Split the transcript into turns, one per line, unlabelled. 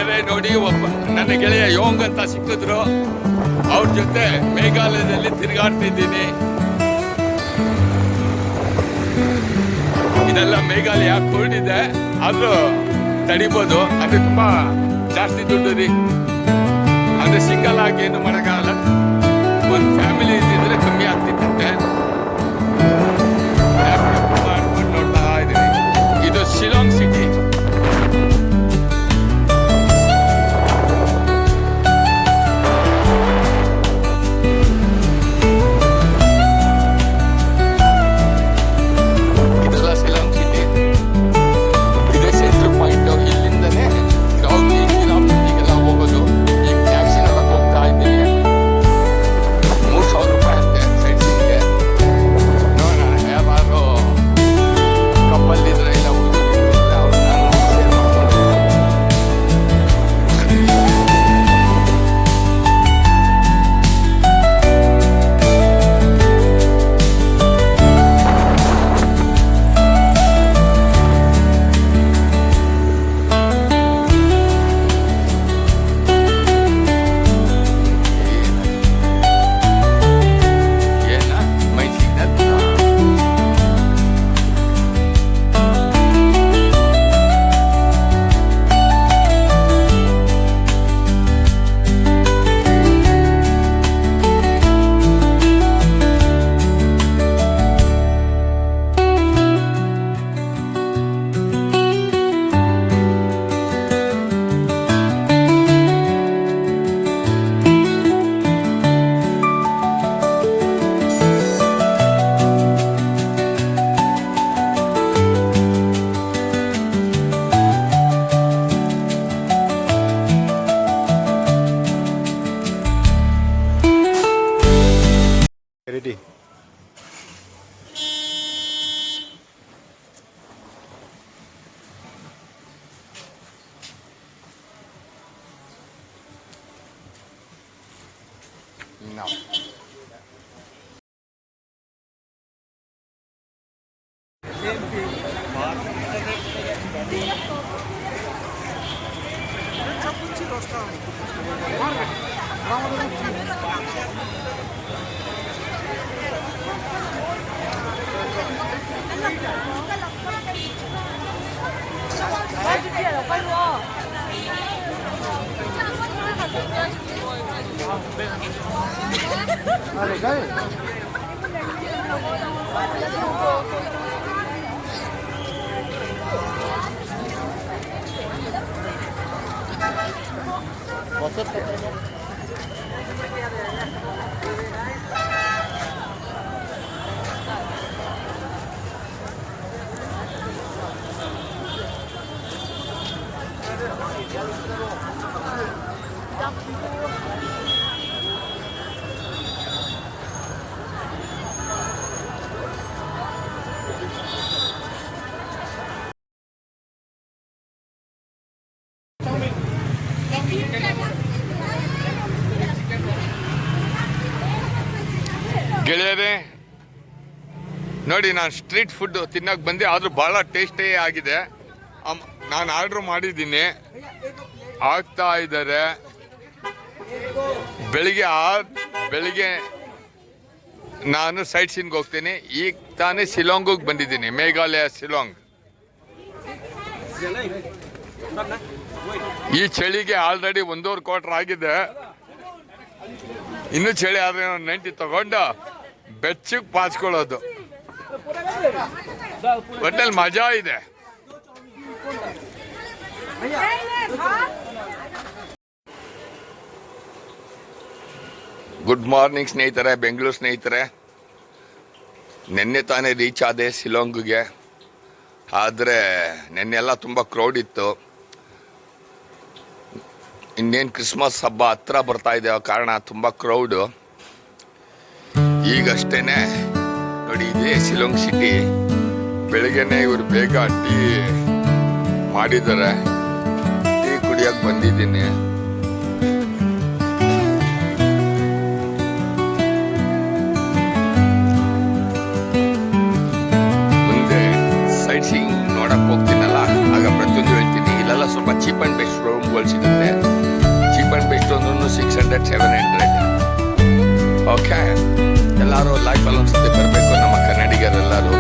ಗೆಳೆಯರೇ ನೋಡಿ, ನನ್ನ ಗೆಳೆಯ ಯೋಂಗ್ ಅಂತ ಸಿಕ್ಕಿದ್ರು. ಅವ್ರ ಜೊತೆ ಮೇಘಾಲಯದಲ್ಲಿ ತಿರುಗಾಡ್ತಿದ್ದೀನಿ. ಇದೆಲ್ಲ ಮೇಘಾಲಯ ಕೋಲ್ಡ್ ಆದ್ರೂ ತಡಿಬೋದು. ಅಂದ್ರೆ ತುಂಬಾ ಜಾಸ್ತಿ ದುಡ್ಡು ರೀ. ಅಂದ್ರೆ ಸಿಂಗಲ್ ಆಗಿ ಏನು ಮಾಡೋಕ್ಕಾಗಲ್ಲ. ಒಂದು ಫ್ಯಾಮಿಲಿ ಇದ್ದಿದ್ರೆ ಕಮ್ಮಿ ಆಗ್ತಿತ್ತಂತೆ. ನೋಡ್ತಾ ಇದ್ದೀನಿ. ಇದು ಶಿಲಾಂಗ್ ಸಿಟಿ.
Ready.
Now. ಗೆಳೆಯರೇ ನೋಡಿ, ನಾನು ಸ್ಟ್ರೀಟ್ ಫುಡ್ ತಿನ್ನಕ್ಕೆ ಬಂದೆ. ಆದರೂ ಭಾಳ ಟೇಸ್ಟೇ ಆಗಿದೆ. ನಾನು ಆರ್ಡ್ರ್ ಮಾಡಿದ್ದೀನಿ, ಆಗ್ತಾ ಇದ್ದಾರೆ. ಬೆಳಿಗ್ಗೆ ನಾನು ಸೈಟ್ ಸೀನ್ಗೆ ಹೋಗ್ತೀನಿ. ಈಗ ತಾನೇ ಶಿಲಾಂಗಿಗೆ ಬಂದಿದ್ದೀನಿ, ಮೇಘಾಲಯ ಶಿಲಾಂಗ್. ಈ ಚಳಿಗೆ ಆಲ್ರೆಡಿ 1.25 ಕ್ವಾರ್ಟರ್ ಆಗಿದೆ. ಇನ್ನೂ ಚಳಿ ಆದರೆ 90 ತಗೊಂಡು ಬೆಚ್ಚಗೆ ಪಾಚ್ಕೊಳ್ಳೋದು. ಒಟ್ಟಲ್ಲಿ ಮಜಾ ಇದೆ. ಗುಡ್ ಮಾರ್ನಿಂಗ್ ಸ್ನೇಹಿತರೆ, ಬೆಂಗಳೂರು ಸ್ನೇಹಿತರೆ. ನಿನ್ನೆ ತಾನೇ ರೀಚ್ ಆದೆ ಶಿಲಾಂಗ್ಗೆ. ಆದರೆ ನಿನ್ನೆಲ್ಲ ತುಂಬ ಕ್ರೌಡ್ ಇತ್ತು. ಇನ್ನೇನು ಕ್ರಿಸ್ಮಸ್ ಹಬ್ಬ ಹತ್ರ ಬರ್ತಾ ಇದೆ ಕಾರಣ ತುಂಬ ಕ್ರೌಡು. ಈಗಷ್ಟೇ ನೋಡಿ, ಇದೇ ಶಿಲಾಂಗ್ ಸಿಟಿ. ಬೆಳಗ್ಗೆನೆ ಇವರು ಬೇಗ ಟೀ ಮಾಡಿದ್ದಾರೆ. ಟೀ ಕುಡಿಯೋಕೆ ಬಂದಿದ್ದೀನಿ. ಸೈಟ್ ಸೀಯಿಂಗ್ ನೋಡಕ್ ಹೋಗ್ತೀನಲ್ಲ, ಆಗ ಪ್ರತಿಯೊಂದು ಹೇಳ್ತೀನಿ, ಇಲ್ಲೆಲ್ಲ ಸ್ವಲ್ಪ ಚೀಪ್ ಅಂಡ್ ಬೆಸ್ಟ್ ಬೈಕ್ಗಳು ಸಿಗುತ್ತೆ. ಚೀಪ್ ಆ್ಯಂಡ್ ಬೆಸ್ಟ್ ಅಂದ್ರೂ 600 700. ಓಕೆ, ಎಲ್ಲರೂ ಲೈಫಲ್ಲಿ ಒಂದ್ಸತಿ ಬರಬೇಕು ನಮ್ಮ ಕನ್ನಡಿಗರೆಲ್ಲರೂ.